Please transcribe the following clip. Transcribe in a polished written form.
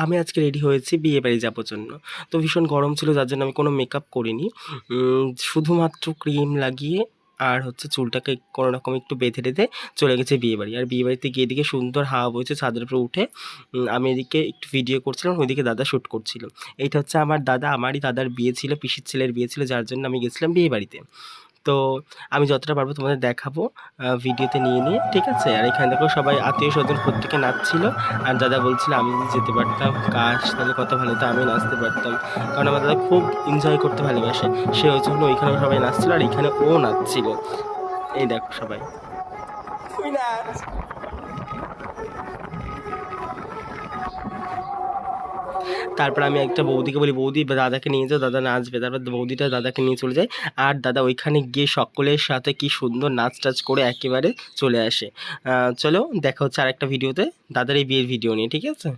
আমি আজকে রেডি হয়েছি বিয়ে বাড়ি যাবার জন্য। তো ভীষণ গরম ছিল যার জন্য আমি কোনো মেকআপ করিনি। শুধুমাত্র ক্রিম লাগিয়ে আর হচ্ছে চুলটাকে কোনো রকম একটু বেঁধে টেঁধে চলে গেছি বিয়েবাড়ি। আর বিয়েবাড়িতে গিয়ে এদিকে সুন্দর হাওয়া বইছে ছাদের উপরে উঠে আমি এদিকে একটু ভিডিও করছিলাম, ওইদিকে দাদা শ্যুট করছিল। এইটা হচ্ছে আমার দাদা, আমারই দাদার বিয়ে ছিল, পিসির ছেলের বিয়ে ছিল, যার জন্য আমি গেছিলাম বিয়েবাড়িতে। তো আমি যতটা পারবো তোমাদের দেখাবো ভিডিওতে নিয়ে নিয়ে, ঠিক আছে? আর এখানে দেখো সবাই আত্মীয়-স্বজন প্রত্যেকে নাচছিল। আর দাদা বলছিল আমি যদি যেতে পারতাম কাশ তাহলে কত ভালো হতো, আমিও নাচতে পারতাম। কারণ আমার দাদা খুব এনজয় করতে ভালোবাসে। সে ওই জন্য ওইখানেও সবাই নাচছিল আর এখানে ও নাচছিল। এই দেখো সবাই। তুই নাচ। তারপর আমি একটা বৌদিকে বলি, বৌদি দাদাকে নিয়ে যাও, দাদা নাচবে। তারপর বৌদিটা দাদাকে নিয়ে চলে যায়। আর দাদা ওইখানে গিয়ে সকলের সাথে কি সুন্দর নাচ টাচ করে একেবারে চলে আসে। চলো দেখা হচ্ছে আরেকটা ভিডিওতে দাদার এই বিয়ের ভিডিও নিয়ে, ঠিক আছে?